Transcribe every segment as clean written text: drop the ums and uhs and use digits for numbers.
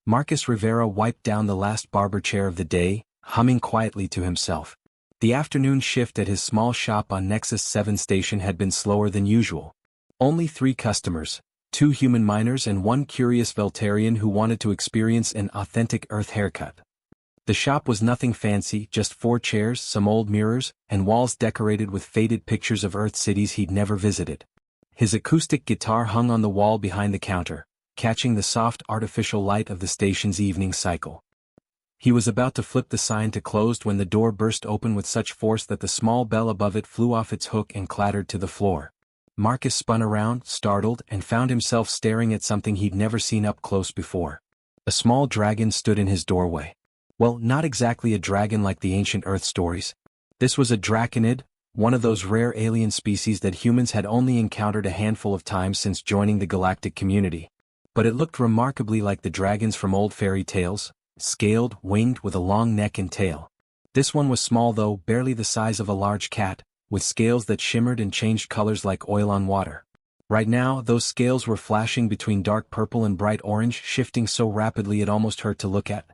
Marcus Rivera wiped down the last barber chair of the day, humming quietly to himself. The afternoon shift at his small shop on Nexus 7 station had been slower than usual. Only 3 customers, 2 human miners and 1 curious Veltarian who wanted to experience an authentic Earth haircut. The shop was nothing fancy, just 4 chairs, some old mirrors, and walls decorated with faded pictures of Earth cities he'd never visited. His acoustic guitar hung on the wall behind the counter, catching the soft artificial light of the station's evening cycle. He was about to flip the sign to closed when the door burst open with such force that the small bell above it flew off its hook and clattered to the floor. Marcus spun around, startled, and found himself staring at something he'd never seen up close before. A small dragon stood in his doorway. Well, not exactly a dragon like the ancient Earth stories. This was a draconid, one of those rare alien species that humans had only encountered a handful of times since joining the galactic community. But it looked remarkably like the dragons from old fairy tales, scaled, winged, with a long neck and tail. This one was small though, barely the size of a large cat, with scales that shimmered and changed colors like oil on water. Right now, those scales were flashing between dark purple and bright orange, shifting so rapidly it almost hurt to look at.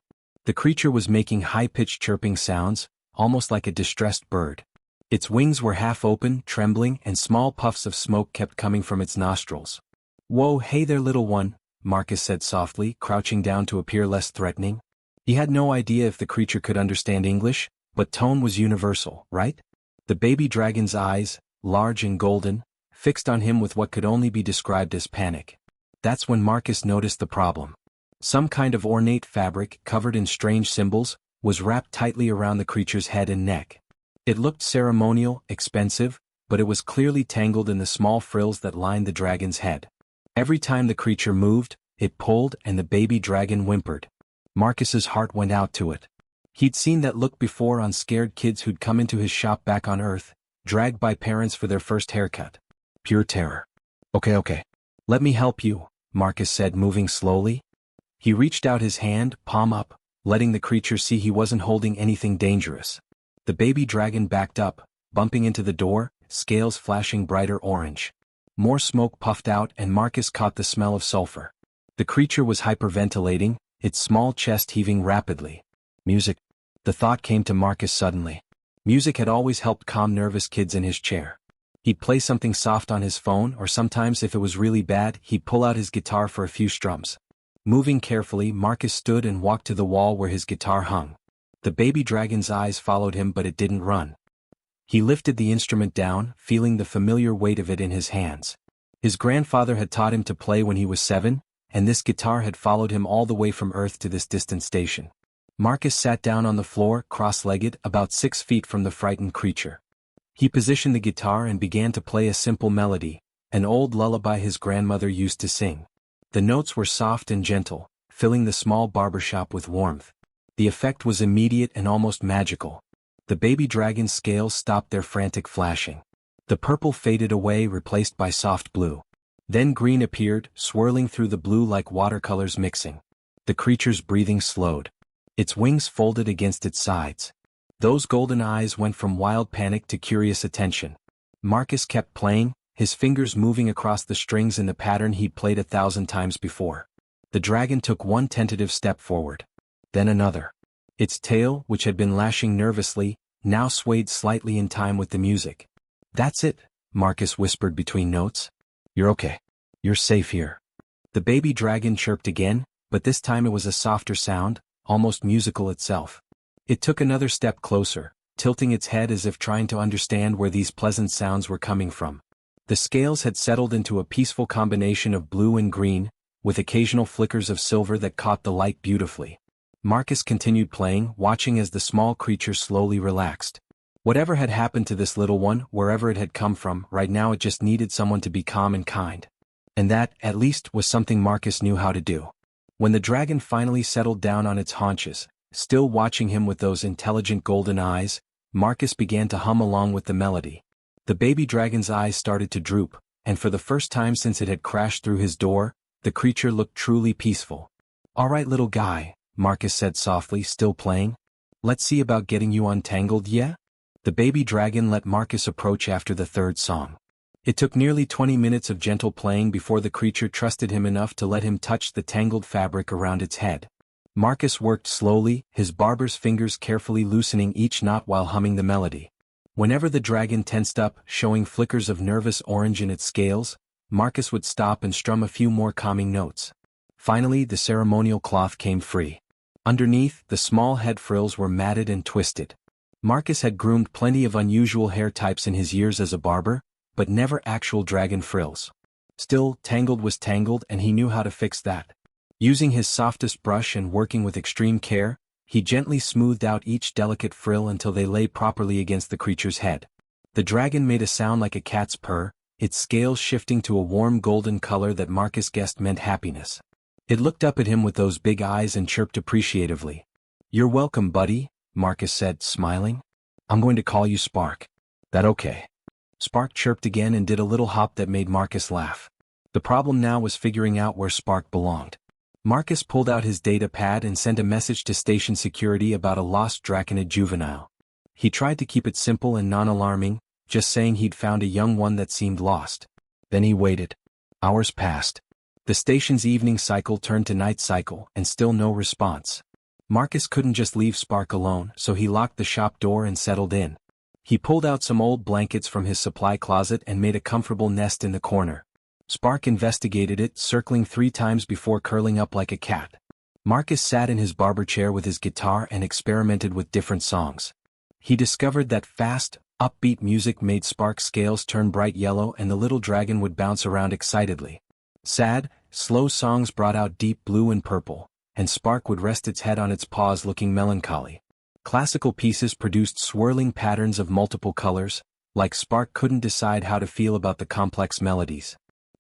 The creature was making high-pitched chirping sounds, almost like a distressed bird. Its wings were half open, trembling, and small puffs of smoke kept coming from its nostrils. "Whoa, hey there, little one," Marcus said softly, crouching down to appear less threatening. He had no idea if the creature could understand English, but tone was universal, right? The baby dragon's eyes, large and golden, fixed on him with what could only be described as panic. That's when Marcus noticed the problem. Some kind of ornate fabric, covered in strange symbols, was wrapped tightly around the creature's head and neck. It looked ceremonial, expensive, but it was clearly tangled in the small frills that lined the dragon's head. Every time the creature moved, it pulled and the baby dragon whimpered. Marcus's heart went out to it. He'd seen that look before on scared kids who'd come into his shop back on Earth, dragged by parents for their first haircut. Pure terror. Okay. Let me help you, Marcus said, moving slowly. He reached out his hand, palm up, letting the creature see he wasn't holding anything dangerous. The baby dragon backed up, bumping into the door, scales flashing brighter orange. More smoke puffed out and Marcus caught the smell of sulfur. The creature was hyperventilating, its small chest heaving rapidly. Music. The thought came to Marcus suddenly. Music had always helped calm nervous kids in his chair. He'd play something soft on his phone, or sometimes if it was really bad, he'd pull out his guitar for a few strums. Moving carefully, Marcus stood and walked to the wall where his guitar hung. The baby dragon's eyes followed him, but it didn't run. He lifted the instrument down, feeling the familiar weight of it in his hands. His grandfather had taught him to play when he was 7, and this guitar had followed him all the way from Earth to this distant station. Marcus sat down on the floor, cross-legged, about 6 feet from the frightened creature. He positioned the guitar and began to play a simple melody, an old lullaby his grandmother used to sing. The notes were soft and gentle, filling the small barbershop with warmth. The effect was immediate and almost magical. The baby dragon's scales stopped their frantic flashing. The purple faded away, replaced by soft blue. Then green appeared, swirling through the blue like watercolors mixing. The creature's breathing slowed. Its wings folded against its sides. Those golden eyes went from wild panic to curious attention. Marcus kept playing, his fingers moving across the strings in the pattern he'd played 1,000 times before. The dragon took one tentative step forward. Then another. Its tail, which had been lashing nervously, now swayed slightly in time with the music. "That's it," Marcus whispered between notes. "You're okay. You're safe here." The baby dragon chirped again, but this time it was a softer sound, almost musical itself. It took another step closer, tilting its head as if trying to understand where these pleasant sounds were coming from. The scales had settled into a peaceful combination of blue and green, with occasional flickers of silver that caught the light beautifully. Marcus continued playing, watching as the small creature slowly relaxed. Whatever had happened to this little one, wherever it had come from, right now it just needed someone to be calm and kind. And that, at least, was something Marcus knew how to do. When the dragon finally settled down on its haunches, still watching him with those intelligent golden eyes, Marcus began to hum along with the melody. The baby dragon's eyes started to droop, and for the first time since it had crashed through his door, the creature looked truly peaceful. "All right, little guy," Marcus said softly, still playing. "Let's see about getting you untangled, yeah?" The baby dragon let Marcus approach after the third song. It took nearly 20 minutes of gentle playing before the creature trusted him enough to let him touch the tangled fabric around its head. Marcus worked slowly, his barber's fingers carefully loosening each knot while humming the melody. Whenever the dragon tensed up, showing flickers of nervous orange in its scales, Marcus would stop and strum a few more calming notes. Finally, the ceremonial cloth came free. Underneath, the small head frills were matted and twisted. Marcus had groomed plenty of unusual hair types in his years as a barber, but never actual dragon frills. Still, tangled was tangled and he knew how to fix that. Using his softest brush and working with extreme care, he gently smoothed out each delicate frill until they lay properly against the creature's head. The dragon made a sound like a cat's purr, its scales shifting to a warm golden color that Marcus guessed meant happiness. It looked up at him with those big eyes and chirped appreciatively. "You're welcome, buddy," Marcus said, smiling. "I'm going to call you Spark. That okay?" Spark chirped again and did a little hop that made Marcus laugh. The problem now was figuring out where Spark belonged. Marcus pulled out his data pad and sent a message to station security about a lost draconid juvenile. He tried to keep it simple and non-alarming, just saying he'd found a young one that seemed lost. Then he waited. Hours passed. The station's evening cycle turned to night cycle and still no response. Marcus couldn't just leave Spark alone, so he locked the shop door and settled in. He pulled out some old blankets from his supply closet and made a comfortable nest in the corner. Spark investigated it, circling 3 times before curling up like a cat. Marcus sat in his barber chair with his guitar and experimented with different songs. He discovered that fast, upbeat music made Spark's scales turn bright yellow and the little dragon would bounce around excitedly. Sad, slow songs brought out deep blue and purple, and Spark would rest its head on its paws looking melancholy. Classical pieces produced swirling patterns of multiple colors, like Spark couldn't decide how to feel about the complex melodies.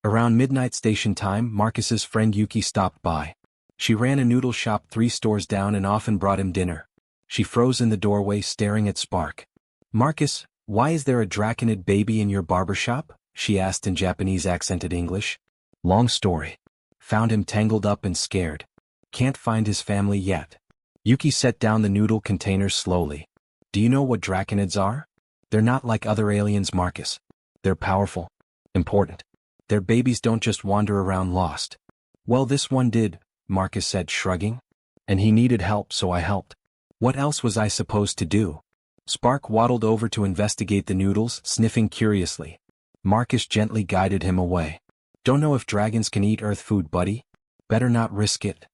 Around midnight station time, Marcus's friend Yuki stopped by. She ran a noodle shop 3 stores down and often brought him dinner. She froze in the doorway staring at Spark. "Marcus, why is there a draconid baby in your barber shop?" she asked in Japanese accented English. "Long story. Found him tangled up and scared. Can't find his family yet." Yuki set down the noodle container slowly. "Do you know what draconids are? They're not like other aliens, Marcus. They're powerful. Important. Their babies don't just wander around lost." "Well, this one did," Marcus said, shrugging. "And he needed help, so I helped. What else was I supposed to do?" Spark waddled over to investigate the noodles, sniffing curiously. Marcus gently guided him away. "Don't know if dragons can eat earth food, buddy. Better not risk it."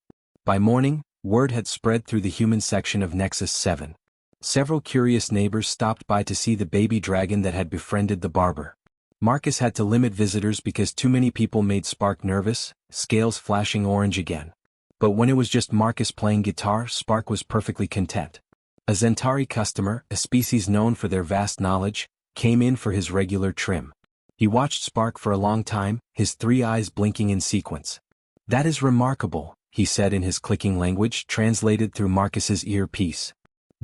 By morning, word had spread through the human section of Nexus 7. Several curious neighbors stopped by to see the baby dragon that had befriended the barber. Marcus had to limit visitors because too many people made Spark nervous, scales flashing orange again. But when it was just Marcus playing guitar, Spark was perfectly content. A Zentari customer, a species known for their vast knowledge, came in for his regular trim. He watched Spark for a long time, his 3 eyes blinking in sequence. "That is remarkable," he said in his clicking language translated through Marcus's earpiece.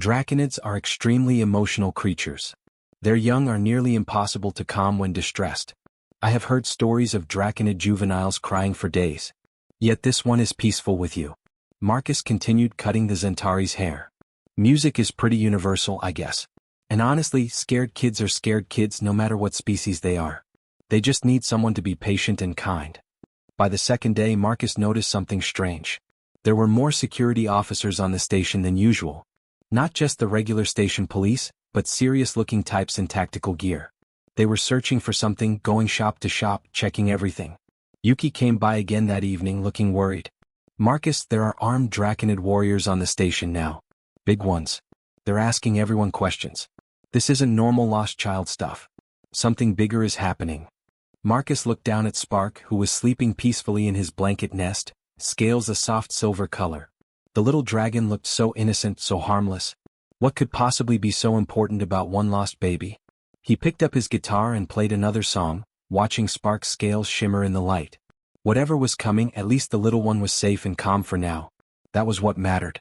"Draconids are extremely emotional creatures. Their young are nearly impossible to calm when distressed. I have heard stories of draconid juveniles crying for days. Yet this one is peaceful with you." Marcus continued cutting the Zentari's hair. "Music is pretty universal, I guess. And honestly, scared kids are scared kids no matter what species they are. They just need someone to be patient and kind." By the second day, Marcus noticed something strange. There were more security officers on the station than usual. Not just the regular station police, but serious-looking types in tactical gear. They were searching for something, going shop to shop, checking everything. Yuki came by again that evening looking worried. "Marcus, there are armed draconid warriors on the station now. Big ones. They're asking everyone questions. This isn't normal lost child stuff. Something bigger is happening." Marcus looked down at Spark, who was sleeping peacefully in his blanket nest, scales a soft silver color. The little dragon looked so innocent, so harmless. What could possibly be so important about one lost baby? He picked up his guitar and played another song, watching Spark's scales shimmer in the light. Whatever was coming, at least the little one was safe and calm for now. That was what mattered.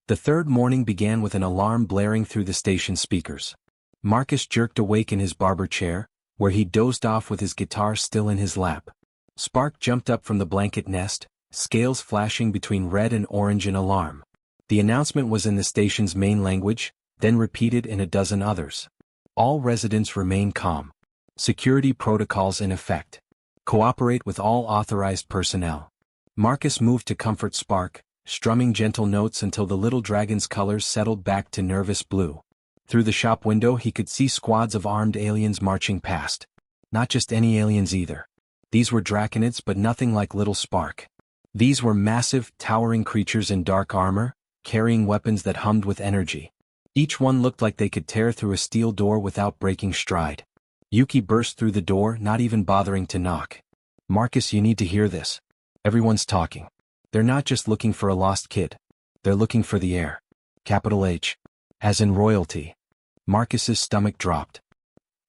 The third morning began with an alarm blaring through the station speakers. Marcus jerked awake in his barber chair, where he dozed off with his guitar still in his lap. Spark jumped up from the blanket nest, scales flashing between red and orange in alarm. The announcement was in the station's main language, then repeated in a dozen others. All residents remain calm. Security protocols in effect. Cooperate with all authorized personnel. Marcus moved to comfort Spark, strumming gentle notes until the little dragon's colors settled back to nervous blue. Through the shop window he could see squads of armed aliens marching past. Not just any aliens either. These were draconids, but nothing like little Spark. These were massive, towering creatures in dark armor, carrying weapons that hummed with energy. Each one looked like they could tear through a steel door without breaking stride. Yuki burst through the door, not even bothering to knock. "Marcus, you need to hear this. Everyone's talking. They're not just looking for a lost kid. They're looking for the heir. Capital H. As in royalty." Marcus's stomach dropped.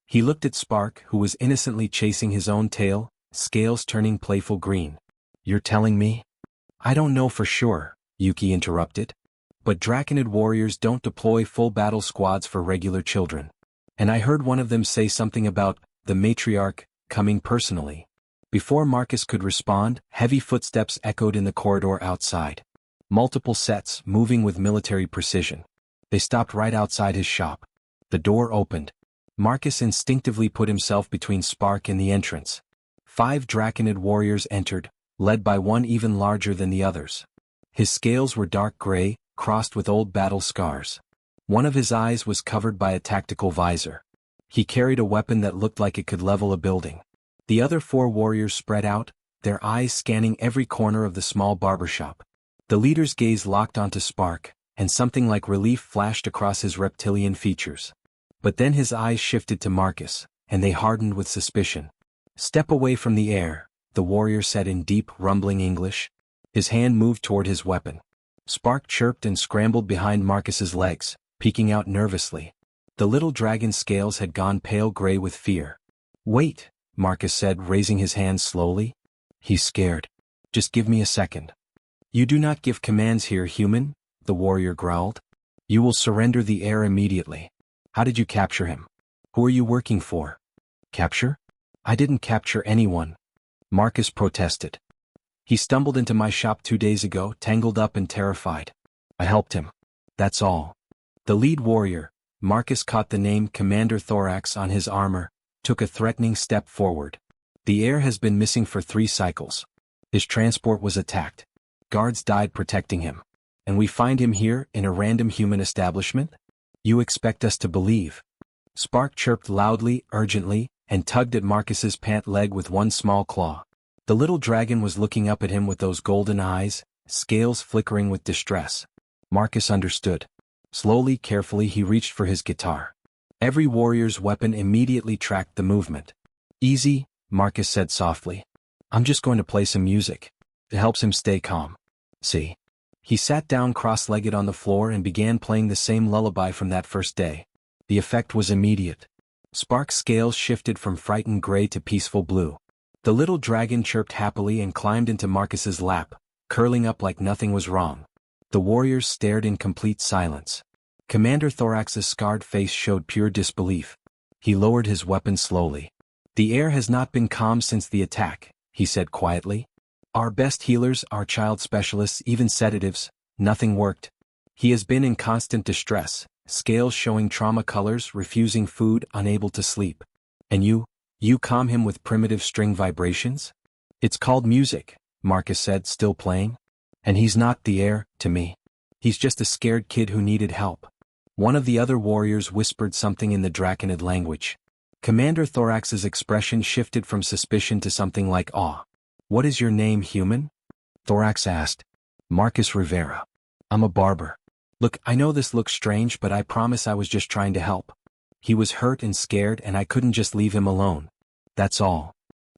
He looked at Spark, who was innocently chasing his own tail, scales turning playful green. "You're telling me?" "I don't know for sure," Yuki interrupted. "But Draconid warriors don't deploy full battle squads for regular children. And I heard one of them say something about the matriarch coming personally." Before Marcus could respond, heavy footsteps echoed in the corridor outside. Multiple sets, moving with military precision. They stopped right outside his shop. The door opened. Marcus instinctively put himself between Spark and the entrance. 5 Draconid warriors entered, led by one even larger than the others. His scales were dark gray, crossed with old battle scars. One of his eyes was covered by a tactical visor. He carried a weapon that looked like it could level a building. The other 4 warriors spread out, their eyes scanning every corner of the small barber shop. The leader's gaze locked onto Spark, and something like relief flashed across his reptilian features. But then his eyes shifted to Marcus, and they hardened with suspicion. "Step away from the air," the warrior said in deep, rumbling English. His hand moved toward his weapon. Spark chirped and scrambled behind Marcus's legs, peeking out nervously. The little dragon's scales had gone pale gray with fear. "Wait," Marcus said, raising his hands slowly. "He's scared. Just give me a second." "You do not give commands here, human," the warrior growled. "You will surrender the heir immediately. How did you capture him? Who are you working for?" "Capture? I didn't capture anyone," Marcus protested. "He stumbled into my shop 2 days ago, tangled up and terrified. I helped him. That's all." The lead warrior, Marcus caught the name Commander Thorax on his armor, took a threatening step forward. "The heir has been missing for 3 cycles. His transport was attacked. Guards died protecting him. And we find him here in a random human establishment? You expect us to believe?" Spark chirped loudly, urgently, and tugged at Marcus's pant leg with one small claw. The little dragon was looking up at him with those golden eyes, scales flickering with distress. Marcus understood. Slowly, carefully he reached for his guitar. Every warrior's weapon immediately tracked the movement. "Easy," Marcus said softly. "I'm just going to play some music. It helps him stay calm. See?" He sat down cross-legged on the floor and began playing the same lullaby from that first day. The effect was immediate. Spark's scales shifted from frightened gray to peaceful blue. The little dragon chirped happily and climbed into Marcus's lap, curling up like nothing was wrong. The warriors stared in complete silence. Commander Thorax's scarred face showed pure disbelief. He lowered his weapon slowly. "The heir has not been calm since the attack," he said quietly. "Our best healers, our child specialists, even sedatives, nothing worked. He has been in constant distress, scales showing trauma colors, refusing food, unable to sleep. And you calm him with primitive string vibrations? It's called music," Marcus said, still playing. "And he's not the heir, to me. He's just a scared kid who needed help." One of the other warriors whispered something in the Draconid language. Commander Thorax's expression shifted from suspicion to something like awe. "What is your name, human?" Thorax asked. "Marcus Rivera. I'm a barber. Look, I know this looks strange, but I promise I was just trying to help. He was hurt and scared and I couldn't just leave him alone. That's all."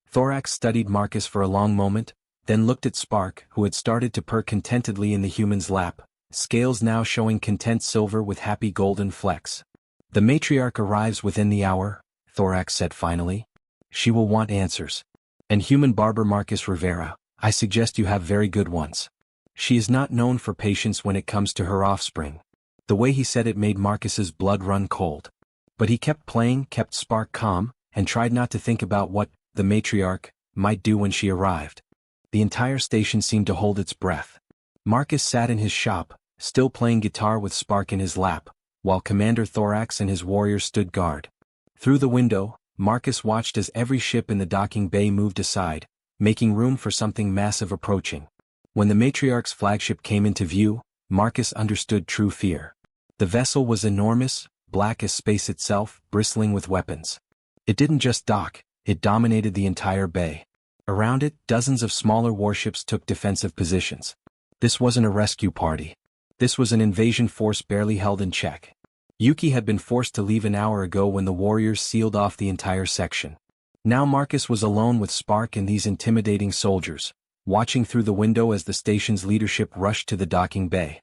Thorax studied Marcus for a long moment, then looked at Spark, who had started to purr contentedly in the human's lap, scales now showing content silver with happy golden flecks. "The matriarch arrives within the hour," Thorax said finally. "She will want answers. And human barber Marcus Rivera, I suggest you have very good ones. She is not known for patience when it comes to her offspring." The way he said it made Marcus's blood run cold. But he kept playing, kept Spark calm, and tried not to think about what the matriarch might do when she arrived. The entire station seemed to hold its breath. Marcus sat in his shop, still playing guitar with Spark in his lap, while Commander Thorax and his warriors stood guard. Through the window, Marcus watched as every ship in the docking bay moved aside, making room for something massive approaching. When the matriarch's flagship came into view, Marcus understood true fear. The vessel was enormous, black as space itself, bristling with weapons. It didn't just dock, it dominated the entire bay. Around it, dozens of smaller warships took defensive positions. This wasn't a rescue party. This was an invasion force barely held in check. Yuki had been forced to leave an hour ago when the warriors sealed off the entire section. Now Marcus was alone with Spark and these intimidating soldiers, watching through the window as the station's leadership rushed to the docking bay.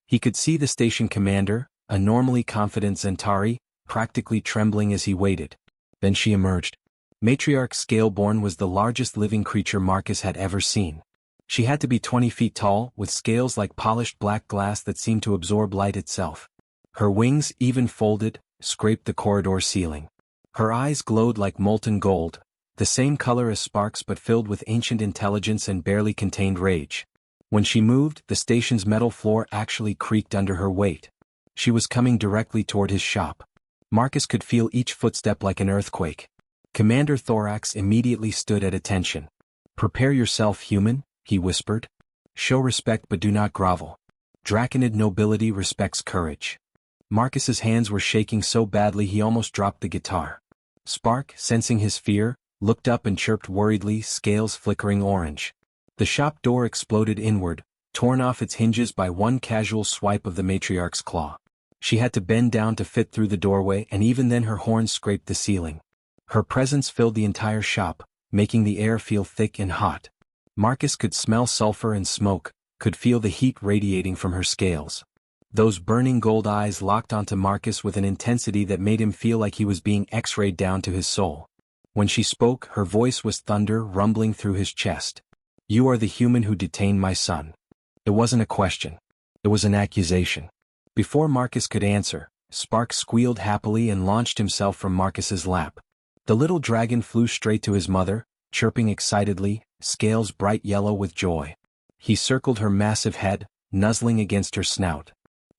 He could see the station commander, a normally confident Zentari, practically trembling as he waited. Then she emerged. Matriarch Scaleborn was the largest living creature Marcus had ever seen. She had to be 20 feet tall, with scales like polished black glass that seemed to absorb light itself. Her wings, even folded, scraped the corridor ceiling. Her eyes glowed like molten gold, the same color as Spark's but filled with ancient intelligence and barely contained rage. When she moved, the station's metal floor actually creaked under her weight. She was coming directly toward his shop. Marcus could feel each footstep like an earthquake. Commander Thorax immediately stood at attention. "Prepare yourself, human," he whispered. "Show respect but do not grovel. Draconid nobility respects courage." Marcus's hands were shaking so badly he almost dropped the guitar. Spark, sensing his fear, looked up and chirped worriedly, scales flickering orange. The shop door exploded inward, torn off its hinges by one casual swipe of the matriarch's claw. She had to bend down to fit through the doorway, and even then her horns scraped the ceiling. Her presence filled the entire shop, making the air feel thick and hot. Marcus could smell sulfur and smoke, could feel the heat radiating from her scales. Those burning gold eyes locked onto Marcus with an intensity that made him feel like he was being X-rayed down to his soul. When she spoke, her voice was thunder rumbling through his chest. "You are the human who detained my son." It wasn't a question. It was an accusation. Before Marcus could answer, Spark squealed happily and launched himself from Marcus's lap. The little dragon flew straight to his mother, chirping excitedly, scales bright yellow with joy. He circled her massive head, nuzzling against her snout.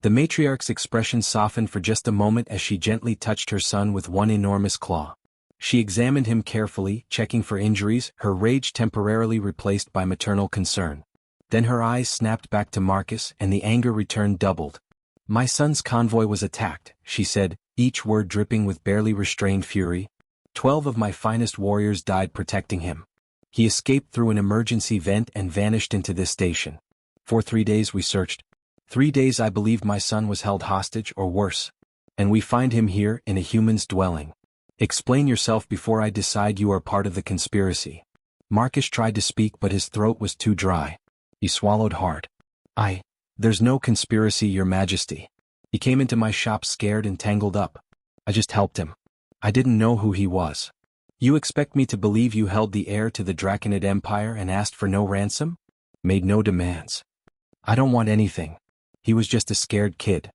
The matriarch's expression softened for just a moment as she gently touched her son with one enormous claw. She examined him carefully, checking for injuries, her rage temporarily replaced by maternal concern. Then her eyes snapped back to Marcus and the anger returned doubled. "My son's convoy was attacked," she said, each word dripping with barely restrained fury. 12 of my finest warriors died protecting him. He escaped through an emergency vent and vanished into this station. For 3 days we searched. 3 days I believed my son was held hostage or worse. And we find him here in a human's dwelling. Explain yourself before I decide you are part of the conspiracy." Marcus tried to speak but his throat was too dry. He swallowed hard. There's no conspiracy, Your Majesty. He came into my shop scared and tangled up. I just helped him. I didn't know who he was." "You expect me to believe you held the heir to the Draconid Empire and asked for no ransom? Made no demands?" "I don't want anything. He was just a scared kid."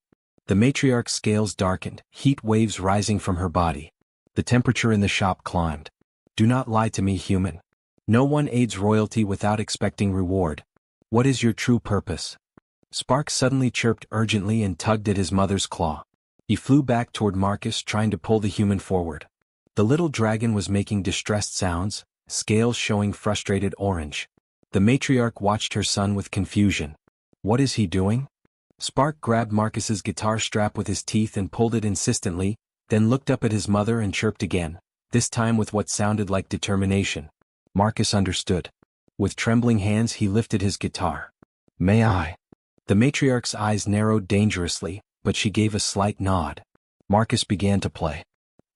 The matriarch's scales darkened, heat waves rising from her body. The temperature in the shop climbed. "Do not lie to me, human. No one aids royalty without expecting reward. What is your true purpose?" Spark suddenly chirped urgently and tugged at his mother's claw. He flew back toward Marcus, trying to pull the human forward. The little dragon was making distressed sounds, scales showing frustrated orange. The matriarch watched her son with confusion. "What is he doing?" Spark grabbed Marcus's guitar strap with his teeth and pulled it insistently, then looked up at his mother and chirped again, this time with what sounded like determination. Marcus understood. With trembling hands he lifted his guitar. "May I?" The matriarch's eyes narrowed dangerously, but she gave a slight nod. Marcus began to play.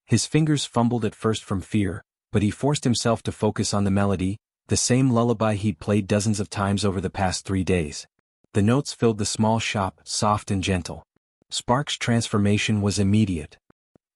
His fingers fumbled at first from fear, but he forced himself to focus on the melody, the same lullaby he'd played dozens of times over the past 3 days. The notes filled the small shop, soft and gentle. Spark's transformation was immediate.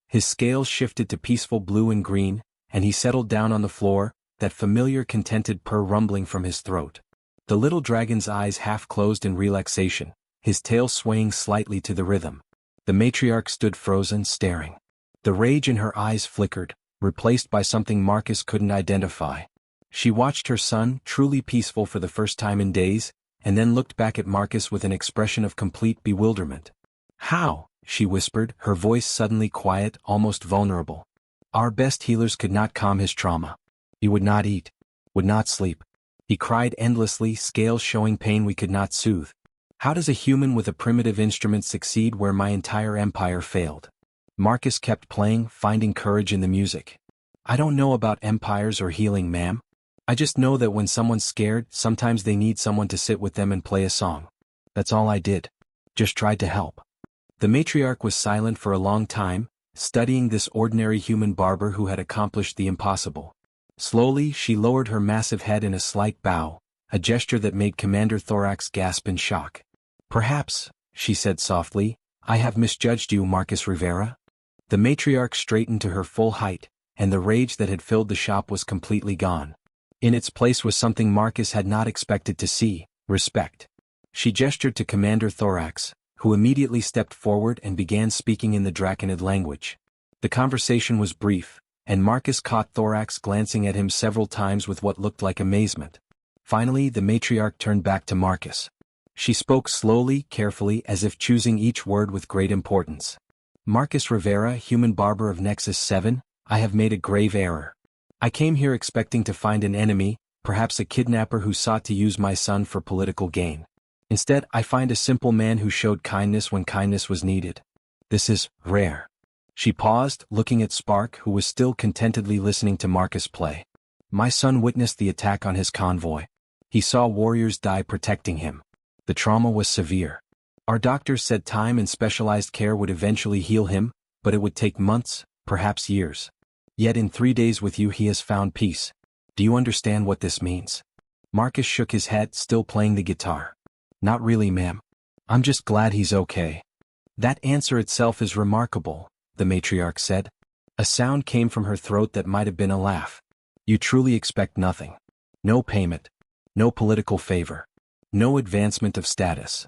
His scales shifted to peaceful blue and green, and he settled down on the floor, that familiar contented purr rumbling from his throat. The little dragon's eyes half closed in relaxation, his tail swaying slightly to the rhythm. The matriarch stood frozen, staring. The rage in her eyes flickered, replaced by something Marcus couldn't identify. She watched her son, truly peaceful for the first time in days, and then looked back at Marcus with an expression of complete bewilderment. "How?" she whispered, her voice suddenly quiet, almost vulnerable. "Our best healers could not calm his trauma. He would not eat, would not sleep. He cried endlessly, scales showing pain we could not soothe. How does a human with a primitive instrument succeed where my entire empire failed? Marcus kept playing, finding courage in the music. I don't know about empires or healing, ma'am. I just know that when someone's scared, sometimes they need someone to sit with them and play a song. That's all I did. Just tried to help. The matriarch was silent for a long time, studying this ordinary human barber who had accomplished the impossible. Slowly, she lowered her massive head in a slight bow, a gesture that made Commander Thorax gasp in shock. Perhaps, she said softly, I have misjudged you, Marcus Rivera. The matriarch straightened to her full height, and the rage that had filled the shop was completely gone. In its place was something Marcus had not expected to see: respect. She gestured to Commander Thorax, who immediately stepped forward and began speaking in the Draconid language. The conversation was brief, and Marcus caught Thorax glancing at him several times with what looked like amazement. Finally, the matriarch turned back to Marcus. She spoke slowly, carefully, as if choosing each word with great importance. Marcus Rivera, human barber of Nexus 7, I have made a grave error. I came here expecting to find an enemy, perhaps a kidnapper who sought to use my son for political gain. Instead, I find a simple man who showed kindness when kindness was needed. This is rare. She paused, looking at Spark, who was still contentedly listening to Marcus play. My son witnessed the attack on his convoy. He saw warriors die protecting him. The trauma was severe. Our doctors said time and specialized care would eventually heal him, but it would take months, perhaps years. Yet in 3 days with you he has found peace. Do you understand what this means? Marcus shook his head, still playing the guitar. Not really, ma'am. I'm just glad he's okay. That answer itself is remarkable, the matriarch said. A sound came from her throat that might have been a laugh. You truly expect nothing. No payment. No political favor. No advancement of status.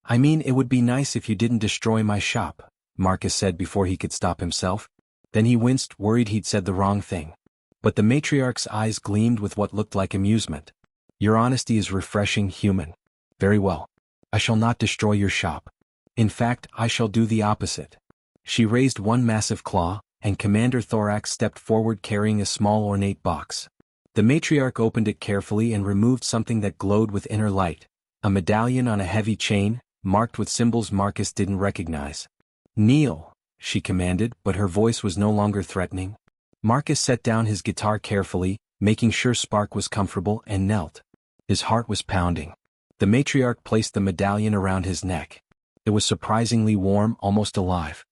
I mean, it would be nice if you didn't destroy my shop, Marcus said before he could stop himself. Then he winced, worried he'd said the wrong thing. But the matriarch's eyes gleamed with what looked like amusement. Your honesty is refreshing, human. Very well. I shall not destroy your shop. In fact, I shall do the opposite. She raised one massive claw, and Commander Thorax stepped forward carrying a small ornate box. The matriarch opened it carefully and removed something that glowed with inner light, a medallion on a heavy chain, marked with symbols Marcus didn't recognize. Kneel, she commanded, but her voice was no longer threatening. Marcus set down his guitar carefully, making sure Spark was comfortable, and knelt. His heart was pounding. The matriarch placed the medallion around his neck. It was surprisingly warm, almost alive.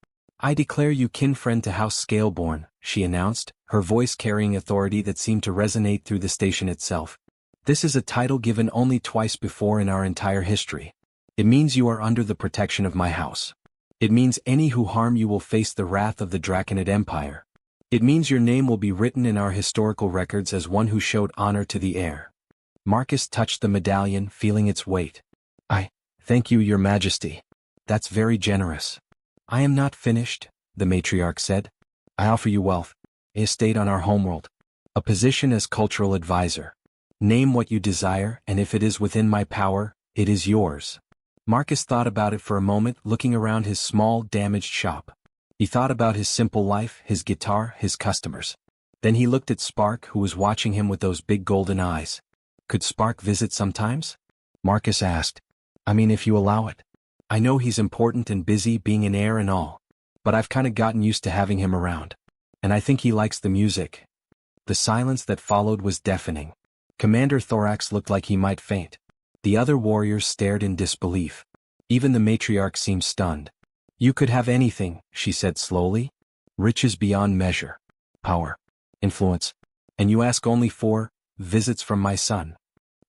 I declare you kin-friend to House Scaleborn, she announced, her voice carrying authority that seemed to resonate through the station itself. This is a title given only twice before in our entire history. It means you are under the protection of my house. It means any who harm you will face the wrath of the Draconid Empire. It means your name will be written in our historical records as one who showed honor to the heir. Marcus touched the medallion, feeling its weight. I thank you, Your Majesty. That's very generous. I am not finished, the matriarch said. I offer you wealth, an estate on our homeworld, a position as cultural advisor. Name what you desire, and if it is within my power, it is yours. Marcus thought about it for a moment, looking around his small, damaged shop. He thought about his simple life, his guitar, his customers. Then he looked at Spark, who was watching him with those big golden eyes. Could Spark visit sometimes? Marcus asked. I mean, if you allow it. I know he's important and busy being an heir and all, but I've kinda gotten used to having him around. And I think he likes the music. The silence that followed was deafening. Commander Thorax looked like he might faint. The other warriors stared in disbelief. Even the matriarch seemed stunned. You could have anything, she said slowly. Riches beyond measure. Power. Influence. And you ask only for visits from my son.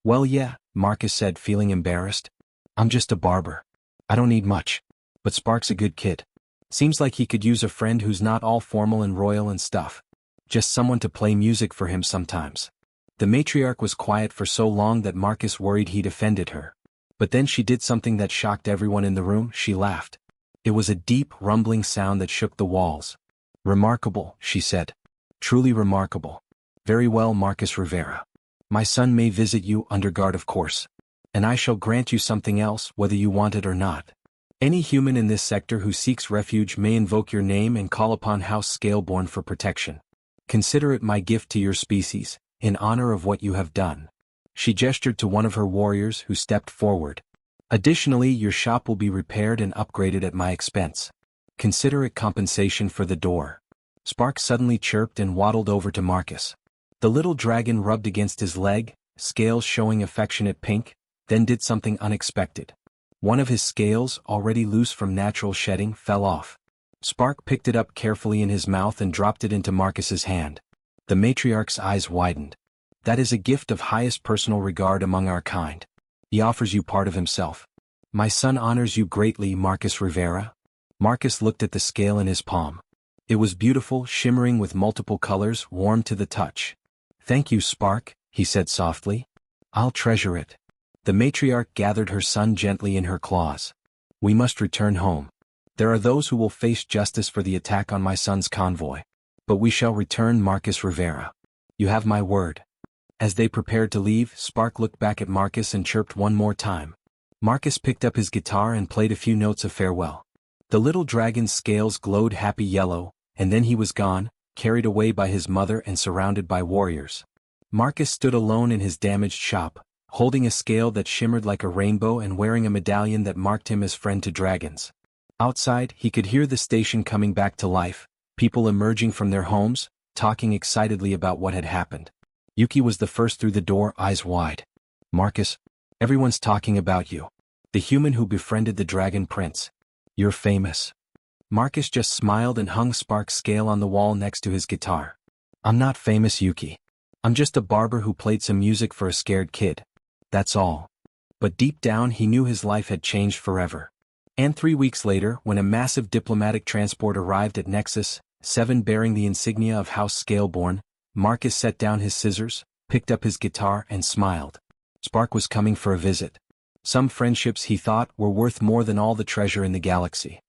Well, yeah, Marcus said, feeling embarrassed. I'm just a barber. I don't need much. But Spark's a good kid. Seems like he could use a friend who's not all formal and royal and stuff. Just someone to play music for him sometimes. The matriarch was quiet for so long that Marcus worried he'd offended her. But then she did something that shocked everyone in the room. She laughed. It was a deep, rumbling sound that shook the walls. Remarkable, she said. Truly remarkable. Very well, Marcus Rivera. My son may visit you under guard, of course. And I shall grant you something else, whether you want it or not. Any human in this sector who seeks refuge may invoke your name and call upon House Scaleborn for protection. Consider it my gift to your species, in honor of what you have done. She gestured to one of her warriors who stepped forward. Additionally, your shop will be repaired and upgraded at my expense. Consider it compensation for the door. Spark suddenly chirped and waddled over to Marcus. The little dragon rubbed against his leg, scales showing affectionate pink, then did something unexpected. One of his scales, already loose from natural shedding, fell off. Spark picked it up carefully in his mouth and dropped it into Marcus's hand. The matriarch's eyes widened. That is a gift of highest personal regard among our kind. He offers you part of himself. My son honors you greatly, Marcus Rivera. Marcus looked at the scale in his palm. It was beautiful, shimmering with multiple colors, warm to the touch. Thank you, Spark, he said softly. I'll treasure it. The matriarch gathered her son gently in her claws. We must return home. There are those who will face justice for the attack on my son's convoy. But we shall return, Marcus Rivera. You have my word. As they prepared to leave, Spark looked back at Marcus and chirped one more time. Marcus picked up his guitar and played a few notes of farewell. The little dragon's scales glowed happy yellow, and then he was gone, carried away by his mother and surrounded by warriors. Marcus stood alone in his damaged shop, holding a scale that shimmered like a rainbow and wearing a medallion that marked him as friend to dragons. Outside, he could hear the station coming back to life, people emerging from their homes, talking excitedly about what had happened. Yuki was the first through the door, eyes wide. Marcus, everyone's talking about you. The human who befriended the Dragon Prince. You're famous. Marcus just smiled and hung Spark's scale on the wall next to his guitar. I'm not famous, Yuki. I'm just a barber who played some music for a scared kid. That's all. But deep down he knew his life had changed forever. And 3 weeks later, when a massive diplomatic transport arrived at Nexus 7 bearing the insignia of House Scaleborn, Marcus set down his scissors, picked up his guitar and smiled. Spark was coming for a visit. Some friendships, he thought, were worth more than all the treasure in the galaxy.